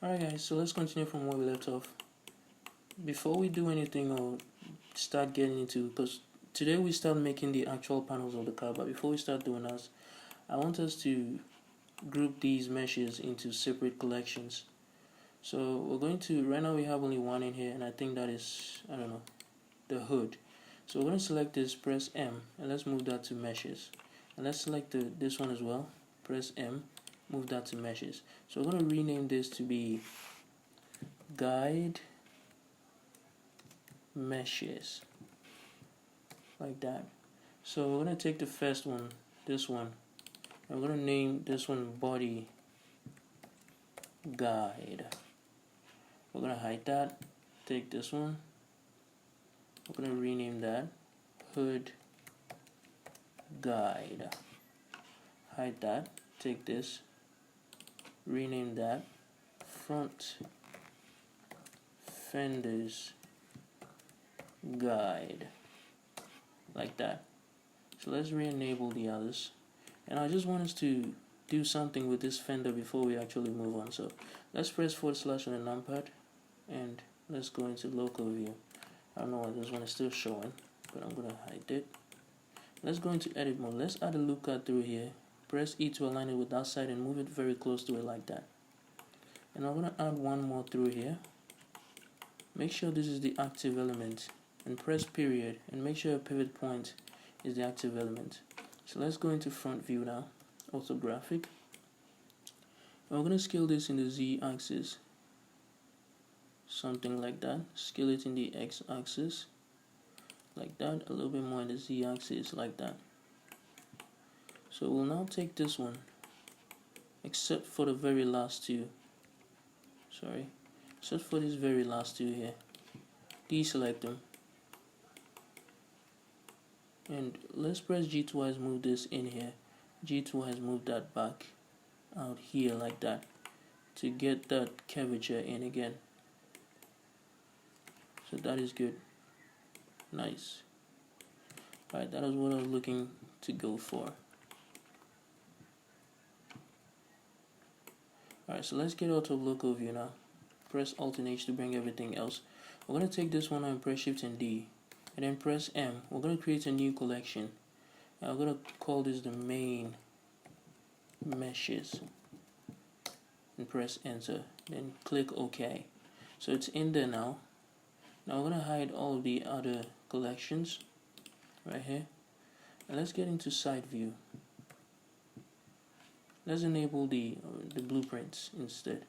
Alright guys, so let's continue from where we left off. Before we do anything or start getting into, because today we start making the actual panels of the car, but before we start doing that, I want us to group these meshes into separate collections. So we're going to, right now we have only one in here, and I think that is, I don't know, the hood. So we're going to select this, press M, and let's move that to meshes. And let's select this one as well, press M, move that to meshes. So we're going to rename this to be guide meshes, like that. So we're going to take the first one, this one, and we're going to name this one body guide. We're going to hide that, take this one, we're going to rename that hood guide. Hide that, take this, rename that front fenders guide, like that. So let's re-enable the others, and I just want us to do something with this fender before we actually move on. So let's press / on the numpad, and let's go into local view. I don't know why this one is still showing, but I'm gonna hide it. Let's go into edit mode. Let's add a loop cut through here. Press E to align it with that side and move it very close to it like that. And I'm gonna add one more through here. Make sure this is the active element, and press period, and make sure your pivot point is the active element. So let's go into front view now, orthographic. And we're gonna scale this in the Z axis, something like that. Scale it in the X axis, like that. A little bit more in the Z axis, like that. So we'll now take this one, except for the very last two. Except for these very last two here. Deselect them. And let's press G twice, move this in here. G twice, move that back out here like that, to get that curvature in again. So that is good. Nice. Alright, that is what I was looking to go for. Alright, so let's get out of local view now. Press Alt and H to bring everything else. We're going to take this one and press Shift and D, and then press M. We're going to create a new collection, and we're going to call this the main meshes, and press enter, then click OK. So it's in there now. Now we're going to hide all of the other collections right here, and let's get into side view. Let's enable the blueprints instead.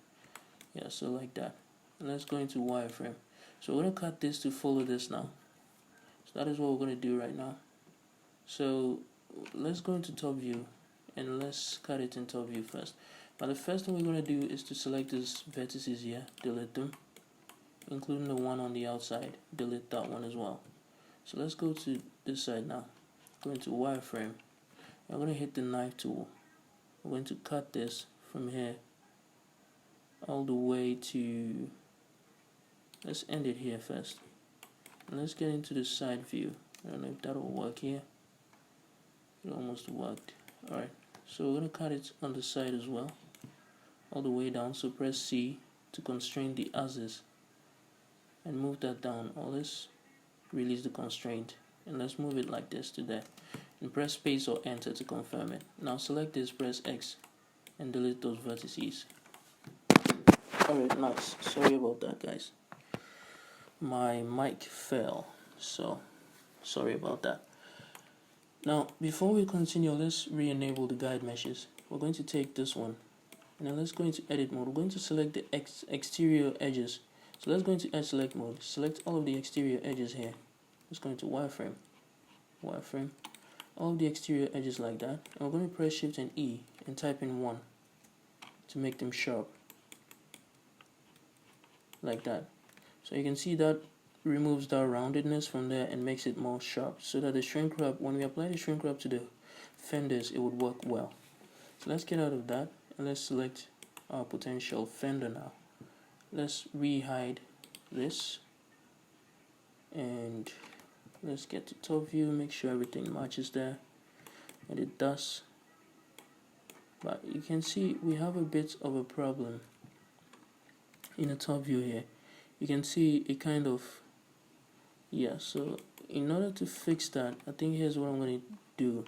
Yeah, so like that. And let's go into wireframe. So we're going to cut this to follow this now. So that is what we're going to do right now. So let's go into top view, and let's cut it in top view first. But the first thing we're going to do is to select these vertices here, delete them, including the one on the outside. Delete that one as well. So let's go to this side now. Go into wireframe. I'm going to hit the knife tool. I'm going to cut this from here all the way to, let's end it here first. And let's get into the side view. I don't know if that'll work here. It almost worked. Alright, so we're going to cut it on the side as well, all the way down. So press C to constrain the axis and move that down. All this, release the constraint, and let's move it like this to there. And press space or enter to confirm it. Now select this, press X, and delete those vertices. Alright, nice. Sorry about that, guys. My mic fell, so sorry about that. Now, before we continue, let's re-enable the guide meshes. We're going to take this one, and then let's go into edit mode. We're going to select the exterior edges. So let's go into edge select mode. Select all of the exterior edges here. Let's go into wireframe. Wireframe. All of the exterior edges like that. And we're going to press Shift and E and type in 1 to make them sharp. Like that. So you can see that removes that roundedness from there and makes it more sharp, so that the shrink wrap, when we apply the shrink wrap to the fenders, it would work well. So let's get out of that, and let's select our potential fender now. Let's re-hide this, and let's get to top view, make sure everything matches there, and it does. But you can see we have a bit of a problem. in the top view here, you can see it kind of, yeah. So in order to fix that, I think here's what I'm going to do.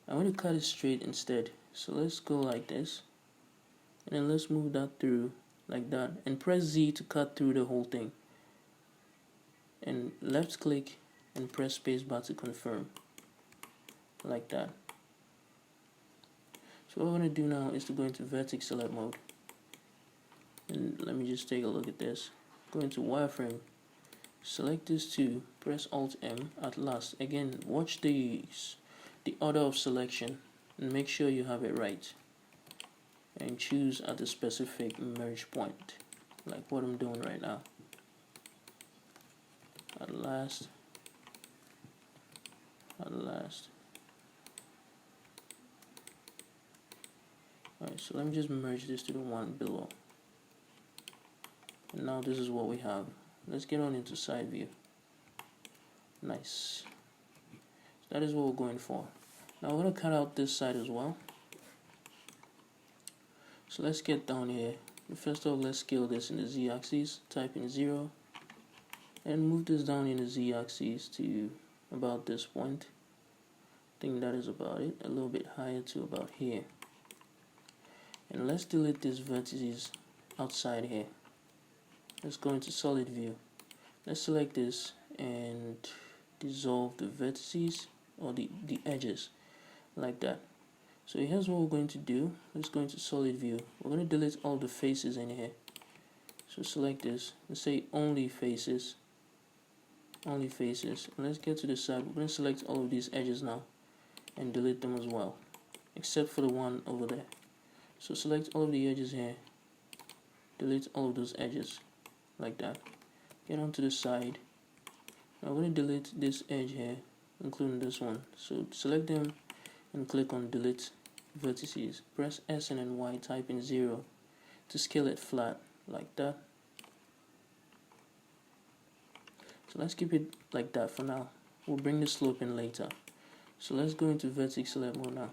I'm going to cut it straight instead. So let's go like this, and then let's move that through like that, and press Z to cut through the whole thing, and left click and press spacebar to confirm, like that. So what we're going to do now is to go into vertex select mode, and let me just take a look at this. Go into wireframe, select this two, press Alt M at last. Again, watch the order of selection and make sure you have it right, and choose at the specific merge point, like what I'm doing right now. At last. Alright, so let me just merge this to the one below. And now this is what we have. Let's get on into side view. Nice. So that is what we're going for. Now we're going to cut out this side as well. So let's get down here. First of all, let's scale this in the z-axis. Type in 0. And move this down in the z-axis to about this point. I think that is about it. A little bit higher to about here. And let's delete these vertices outside here. Let's go into solid view. Let's select this and dissolve the vertices, or the edges, like that. So here's what we're going to do. Let's go into solid view. We're going to delete all the faces in here. So select this and say only faces. Only faces. And let's get to the side. We're going to select all of these edges now and delete them as well, except for the one over there. So select all of the edges here, delete all of those edges, like that. Get onto the side. Now I'm going to delete this edge here, including this one. So select them and click on delete vertices. Press S and then Y, type in 0 to scale it flat, like that. So let's keep it like that for now. We'll bring the slope in later. So let's go into vertex select mode now.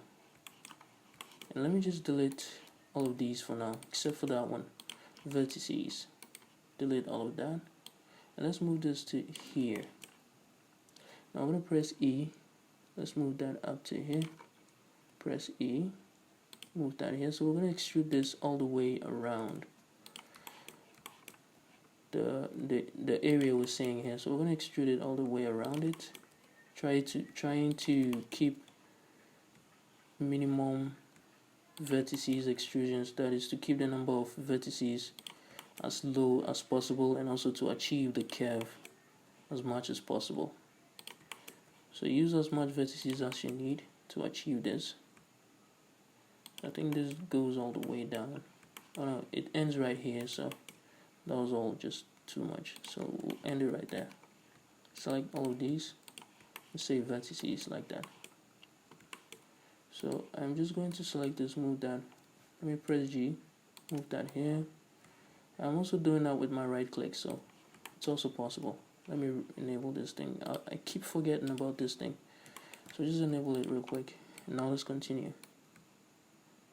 And let me just delete all of these for now, except for that one. Vertices. Delete all of that. And let's move this to here. Now I'm going to press E. Let's move that up to here. Press E. Move that here. So we're going to extrude this all the way around the area we're seeing here. So we're going to extrude it all the way around it. Trying to keep minimum vertices extrusions, that is to keep the number of vertices as low as possible, and also to achieve the curve as much as possible. So use as much vertices as you need to achieve this. I think this goes all the way down. Oh no, it ends right here, so that was all just too much. So we'll end it right there. Select all of these and say vertices, like that. So I'm just going to select this, move that. Let me press G, move that here. I'm also doing that with my right click, so it's also possible. Let me enable this thing. I keep forgetting about this thing, so just enable it real quick. And now let's continue.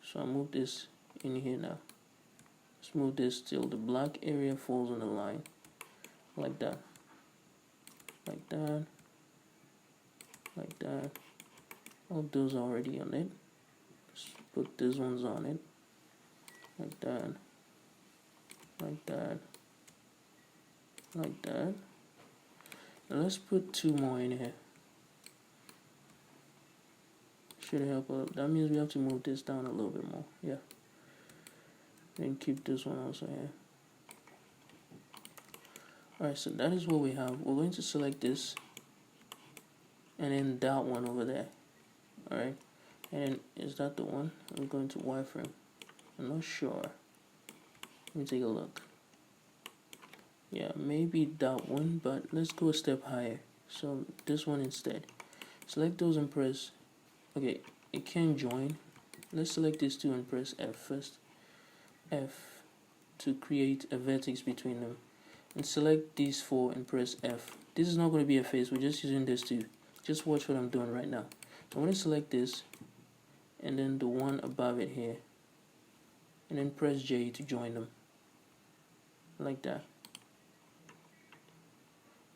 So I move this in here now. Let's move this till the black area falls on the line, like that, like that, like that. All those are already on it. Let's put these ones on it, like that, like that, like that. And let's put two more in here. Should help out. That means we have to move this down a little bit more. Yeah. And keep this one also here. Alright, so that is what we have. We're going to select this and then that one over there. Alright, and is that the one? I'm going to wireframe. I'm not sure. Let me take a look. Yeah, maybe that one, but let's go a step higher. So this one instead. Select those and press. Okay, it can join. Let's select these two and press F first. F to create a vertex between them. And select these four and press F. This is not going to be a face. We're just using this to just watch what I'm doing right now. So I'm going to select this and then the one above it here, and then press J to join them. like that.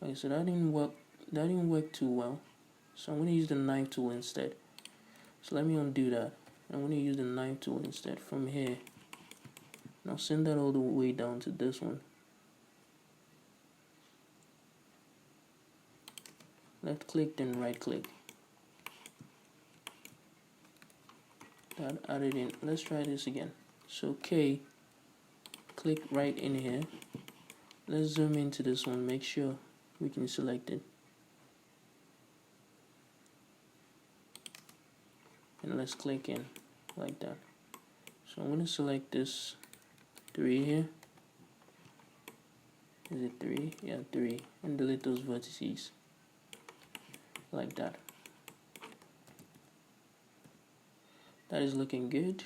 Okay, so that didn't work too well, so I'm going to use the knife tool instead. So let me undo that. I'm going to use the knife tool instead from here. Now send that all the way down to this one. Left click, then right click. That added in. Let's try this again. So K, click right in here. Let's zoom into this one, make sure we can select it. And let's click in like that. So I'm going to select this 3 here. Is it 3? Yeah, 3. And delete those vertices like that. That is looking good.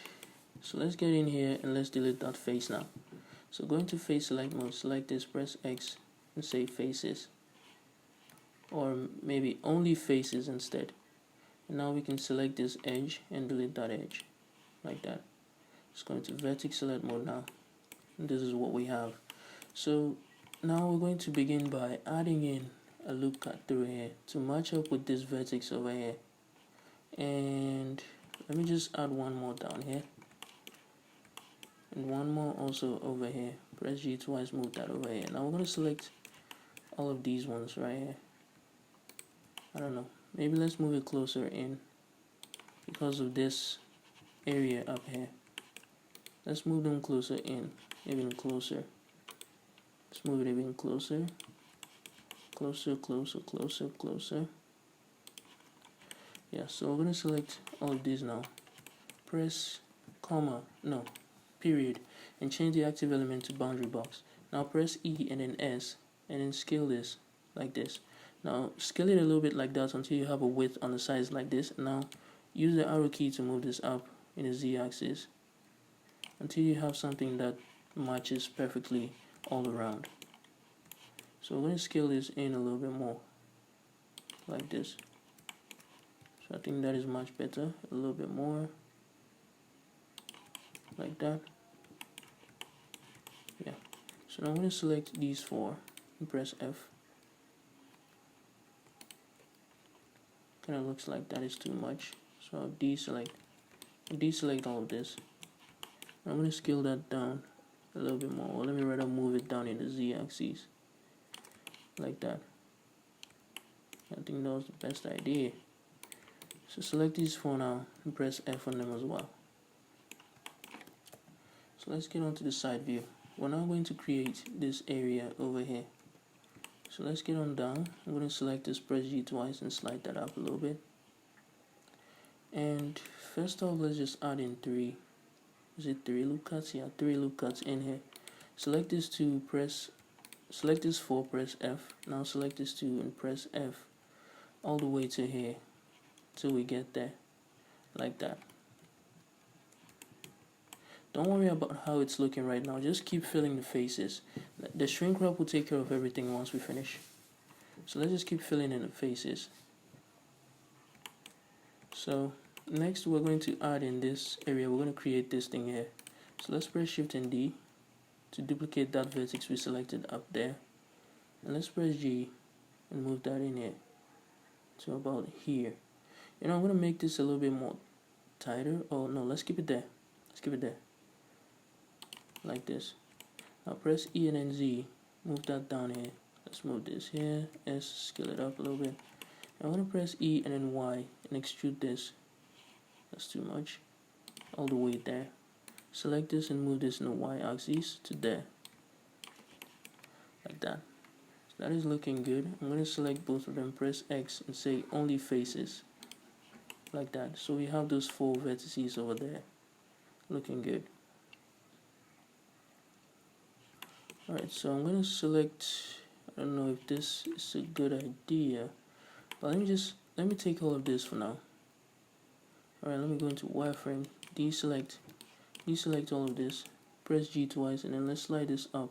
So let's get in here and let's delete that face now. So go into face select mode, select this, press X and say faces, or maybe only faces instead. And now we can select this edge and delete that edge like that. Just go into vertex select mode now, and this is what we have. So now we're going to begin by adding in a loop cut through here to match up with this vertex over here. And let me just add one more down here, and one more also over here. Press G twice, move that over here. Now we're going to select all of these ones right here. I don't know, maybe let's move it closer in because of this area up here. Let's move them closer in, even closer. Let's move it even closer. Closer, closer, closer, closer. Yeah, so we're going to select all of these now. Press comma, no, period, and change the active element to boundary box. Now press E and then S, and then scale this like this. Now scale it a little bit like that until you have a width on the sides like this. Now use the arrow key to move this up in the Z axis until you have something that matches perfectly all around. So we're going to scale this in a little bit more like this. So I think that is much better. A little bit more like that. Yeah. So now I'm going to select these 4 and press F. Kind of looks like that is too much, so I'll deselect all of this. I'm going to scale that down a little bit more, or let me rather move it down in the Z axis like that. I think that was the best idea. So select these 4 now and press F on them as well. So let's get onto the side view. We're now going to create this area over here. So let's get on down. I'm going to select this, press G twice and slide that up a little bit. And first off, let's just add in 3. Is it 3 loop cuts? Yeah, 3 loop cuts in here. Select this 2, select this 4, press F. Now select this 2 and press F all the way to here till we get there, like that. Don't worry about how it's looking right now, just keep filling the faces. The shrink wrap will take care of everything once we finish. So let's just keep filling in the faces. So next we're going to add in this area, we're going to create this thing here. So let's press Shift and D to duplicate that vertex we selected up there. And let's press G and move that in here to about here. You know, I'm going to make this a little bit more tighter. Oh no, let's keep it there. Let's keep it there. Like this. Now press E and then Z, move that down here. Let's move this here, S, scale it up a little bit. I'm going to press E and then Y and extrude this. That's too much. All the way there. Select this and move this in the Y axis to there. Like that. So that is looking good. I'm going to select both of them, press X and say only faces. Like that. So we have those 4 vertices over there. Looking good. Alright, so I'm going to select, I don't know if this is a good idea, but let me take all of this for now. Alright, let me go into wireframe, deselect all of this, press G twice, and then let's slide this up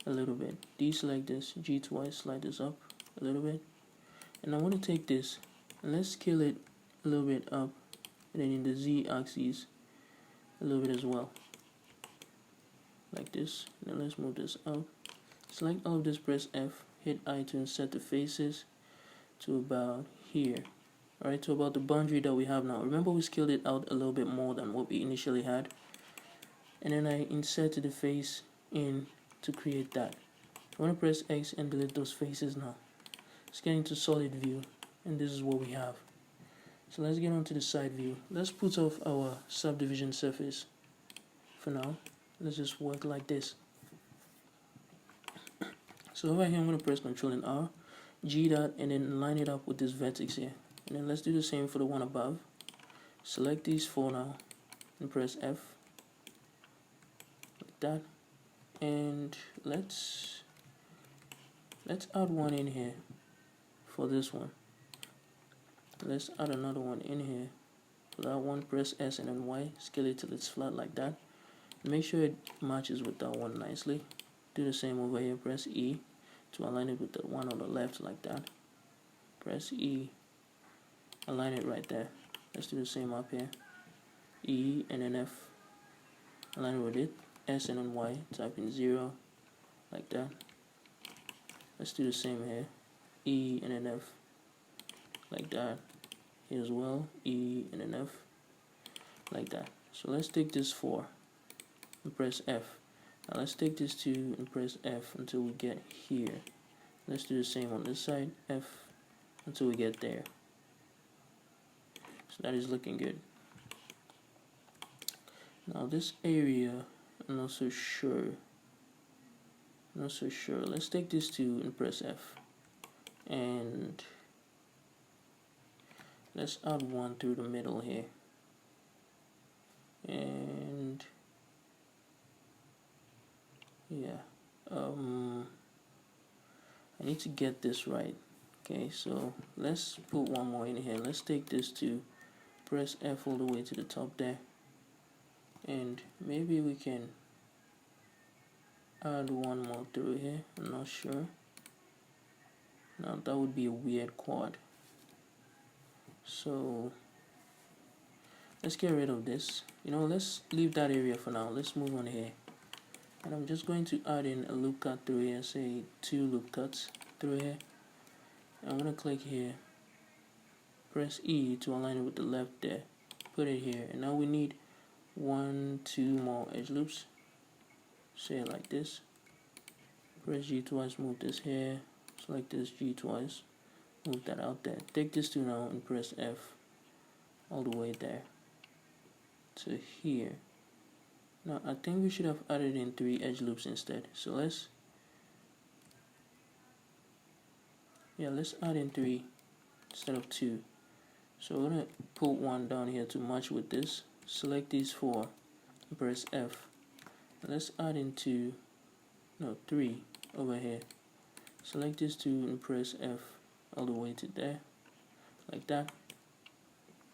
a little bit. Deselect this, G twice, slide this up a little bit. And I want to take this, and let's scale it a little bit up, and then in the Z axis, a little bit as well. like this. Now let's move this out. Select all of this, press F, hit I to insert the faces to about here. Alright, to about the boundary that we have now. Remember, we scaled it out a little bit more than what we initially had. And then I inserted the face in to create that. I want to press X and delete those faces now. Let's get into solid view, and this is what we have. So let's get onto the side view. Let's put off our subdivision surface for now. Let's just work like this. So over here I'm going to press Ctrl and R, G that, and then line it up with this vertex here. And then let's do the same for the one above. Select these four now and press F like that. And let's add one in here for this one. Let's add another one in here for that one. Press S and then Y, scale it till it's flat like that. Make sure it matches with that one nicely. Do the same over here. Press E to align it with the one on the left like that. Press E, align it right there. Let's do the same up here. E and then F, align it with it. S and then Y, type in 0 like that. Let's do the same here. E and then F like that. Here as well, E and then F like that. So let's take this 4 and press F. Now let's take this 2 and press F until we get here. Let's do the same on this side, F until we get there. So that is looking good. Now this area, I'm not so sure. Let's take this 2 and press F. And let's add one through the middle here. And yeah, I need to get this right. Okay, so let's put one more in here. Let's take this 2, press F all the way to the top there. And maybe we can add one more through here. I'm not sure. Now that would be a weird quad. So let's get rid of this. Let's leave that area for now. Let's move on here. And I'm just going to add in a loop cut through here, say 2 loop cuts through here. I'm going to click here, press E to align it with the left there, put it here, and now we need 1, 2 more edge loops. Say it like this. Press G twice, move this here, select this, G twice, move that out there. Take this 2 now and press F all the way there to here. Now I think we should have added in 3 edge loops instead. So let's add in 3 instead of 2. So we're gonna put one down here to match with this. Select these 4 and press F. And let's add in 3 over here. Select this 2 and press F all the way to there, like that.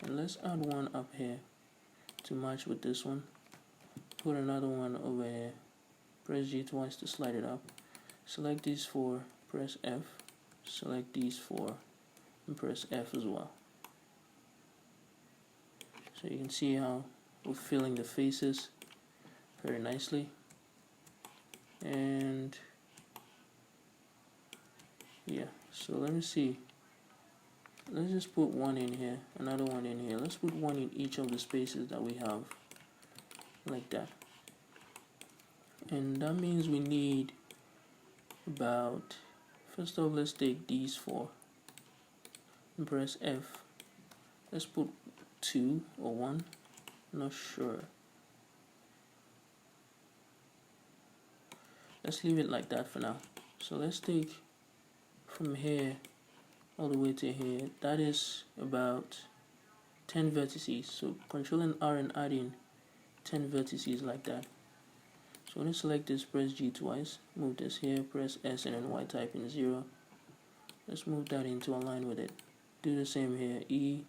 And let's add one up here to match with this one. Put another one over here. Press G twice to slide it up. Select these 4, press F. Select these 4 and press F as well. So you can see how we're filling the faces very nicely. And yeah, so let me see. Let's just put one in here, another one in here. Let's put one in each of the spaces that we have, like that. And that means we need about, first off, let's take these 4 and press F. Let's put 2 or 1, not sure. Let's leave it like that for now. So let's take from here all the way to here. That is about 10 vertices. So Ctrl and R and add in 10 vertices like that. So I'm going to select this, press G twice, move this here, press S and then Y, type in 0. Let's move that in to align with it. Do the same here, E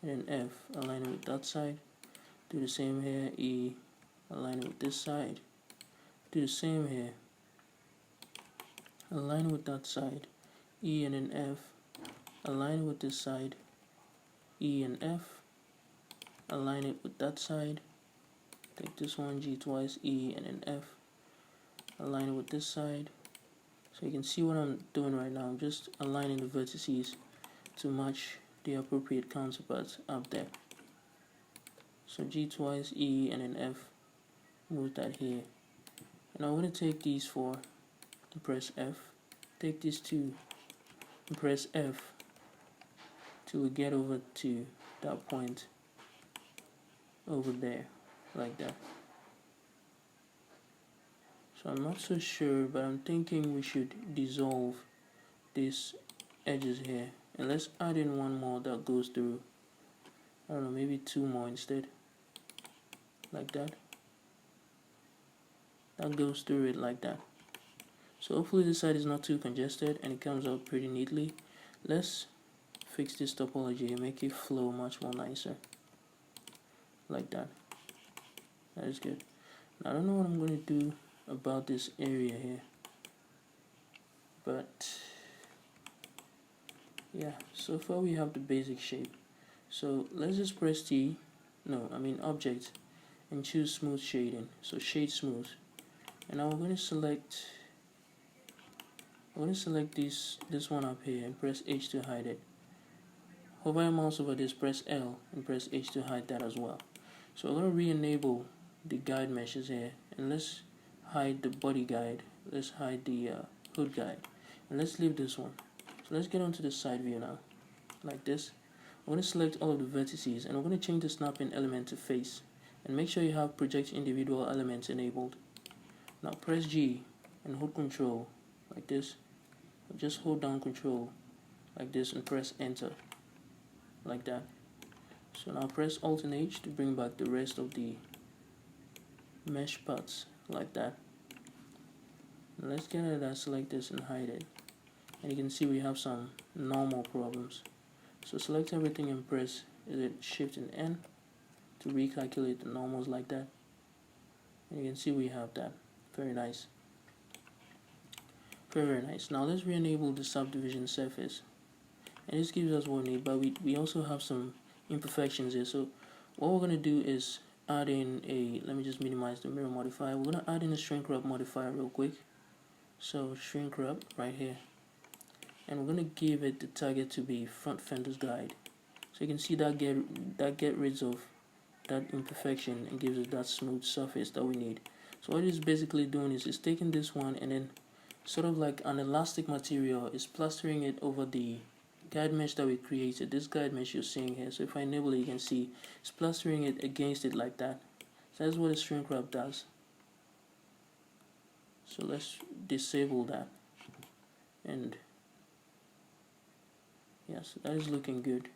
and then F, align it with that side. Do the same here, E, align it with this side. Do the same here, align with that side, E and then F, align with this side, E and F, align it with that side. Take this one, G twice, E and then F, align it with this side. So you can see what I'm doing right now. I'm just aligning the vertices to match the appropriate counterparts up there. So G twice, E, and then F, move that here. And I'm going to take these four and press F. Take these two and press F till we get over to that point over there, like that. So I'm not so sure, but I'm thinking we should dissolve these edges here. And let's add in one more that goes through. I don't know, maybe two more instead. Like that. That goes through it like that. So hopefully this side is not too congested and it comes out pretty neatly. Let's fix this topology and make it flow much more nicer. Like that. That is good. Now I don't know what I'm going to do about this area here. But yeah, so far we have the basic shape. So let's just press T, object, and choose smooth shading. So shade smooth. And now we're going to select this one up here and press H to hide it. Hover your mouse over this, press L and press H to hide that as well. So we're going to re-enable the guide meshes here, and let's hide the body guide, let's hide the hood guide, and let's leave this one. So let's get onto the side view now, like this. I'm going to select all of the vertices and I'm going to change the snapping element to face, and make sure you have project individual elements enabled. Now press G and hold Control like this. Just hold down Control like this and press Enter like that. So now press Alt and H to bring back the rest of the mesh parts like that. Now let's get rid of that, select this and hide it. And you can see we have some normal problems. So select everything and press Shift and N to recalculate the normals like that. And you can see we have that. Very nice. Very nice. Now let's re-enable the subdivision surface. And this gives us what we need, but we also have some imperfections here. So what we're going to do is add in let me just minimize the mirror modifier. We're going to add in a shrink wrap modifier real quick. So shrink wrap right here. And we're going to give it the target to be front fenders guide. So you can see that get rid of that imperfection and gives us that smooth surface that we need. So what it's basically doing is it's taking this one and then sort of like an elastic material is plastering it over the guide mesh that we created. This guide mesh you're seeing here. So if I enable it, you can see it's plastering it against it like that. So that's what a shrink wrap does. So let's disable that. And yes, that is looking good.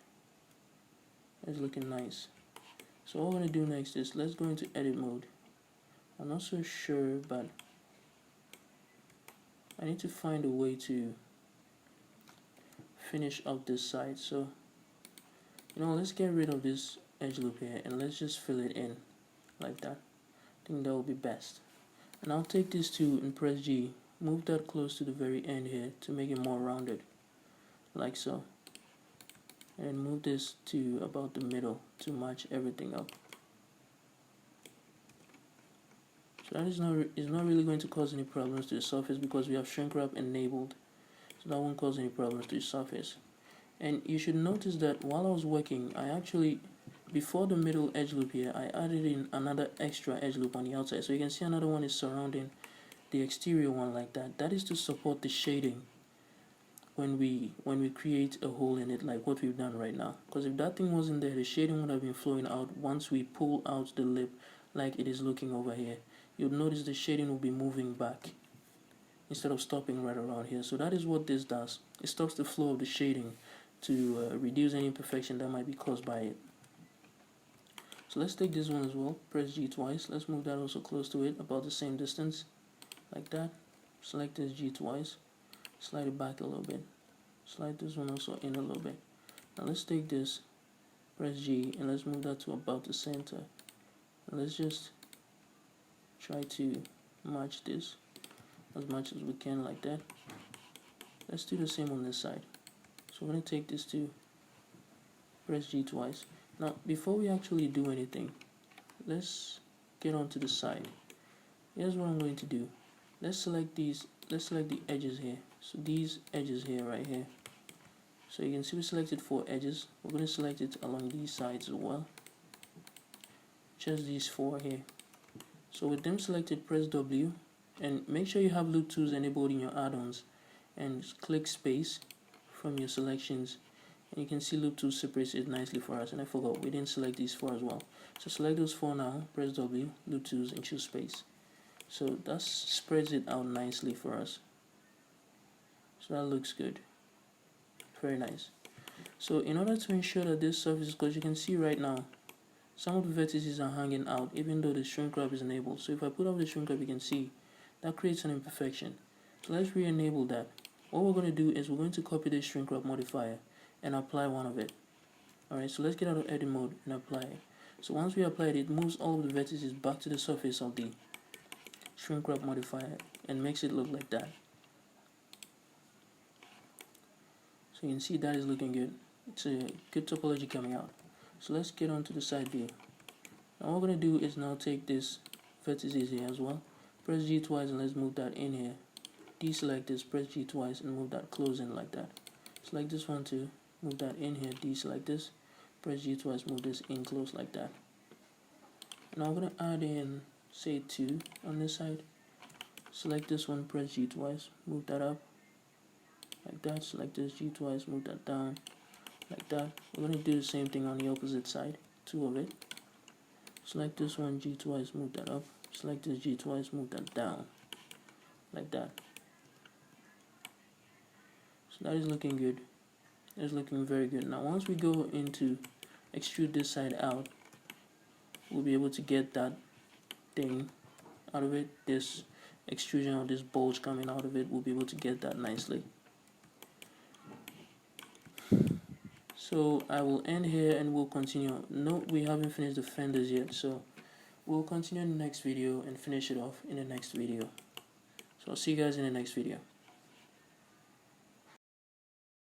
That is looking nice. So what we're going to do next is let's go into edit mode. I'm not so sure, but I need to find a way to finish up this side. So let's get rid of this edge loop here and let's just fill it in like that. I think that will be best. And I'll take this two and press G, move that close to the very end here to make it more rounded, like so. And move this to about the middle to match everything up. So that is not really going to cause any problems to the surface because we have shrink wrap enabled. So that won't cause any problems to the surface. And you should notice that while I was working, I actually, before the middle edge loop here, I added in another extra edge loop on the outside. So you can see another one is surrounding the exterior one like that. That is to support the shading when we create a hole in it, like what we've done right now. Because if that thing wasn't there, the shading would have been flowing out once we pull out the lip like it is looking over here. You'll notice the shading will be moving back instead of stopping right around here. So that is what this does. It stops the flow of the shading to reduce any imperfection that might be caused by it. So let's take this one as well. Press G twice. Let's move that also close to it, about the same distance, like that. Select this G twice. Slide it back a little bit. Slide this one also in a little bit. Now let's take this, press G, and let's move that to about the center. And let's just try to match this as much as we can like that. Let's do the same on this side. So we're going to take this to press G twice. Now before we actually do anything, let's get onto the side. Here's what I'm going to do. let's select these. Let's select the edges here. So these edges here, right here. So you can see we selected 4 edges. We're going to select it along these sides as well. Just these 4 here. So with them selected, press W and make sure you have loop tools enabled in your add-ons, and click space from your selections, and you can see loop tools separates it nicely for us. And I forgot, we didn't select these 4 as well. So select those 4 now, press W, loop tools, and choose space. So that spreads it out nicely for us. So that looks good. Very nice. So in order to ensure that this surface, because you can see right now some of the vertices are hanging out even though the shrink wrap is enabled. So if I put up the shrink wrap, you can see that creates an imperfection. So let's re-enable that. What we're going to do is we're going to copy this shrink wrap modifier and apply one of it. Alright, so let's get out of edit mode and apply it. So once we apply it, it moves all of the vertices back to the surface of the shrink wrap modifier and makes it look like that. So you can see that is looking good. It's a good topology coming out. So let's get on to the side view. Now what we're going to do is now take this vertices here as well. Press G twice and let's move that in here. Deselect this, press G twice and move that close in like that. Select this one too, move that in here, deselect this, press G twice, move this in close like that. Now I'm going to add in, say 2 on this side. Select this one, press G twice, move that up like that. Select this, G twice, move that down like that. We're going to do the same thing on the opposite side, 2 of it. Select this one, G twice, move that up. Select this, G twice, move that down like that. So that is looking good. It's looking very good. Now once we go into extrude this side out, we'll be able to get that thing out of it. This extrusion or this bulge coming out of it, we'll be able to get that nicely. So I will end here and we'll continue. No, we haven't finished the fenders yet, so we'll continue in the next video and finish it off in the next video. So I'll see you guys in the next video.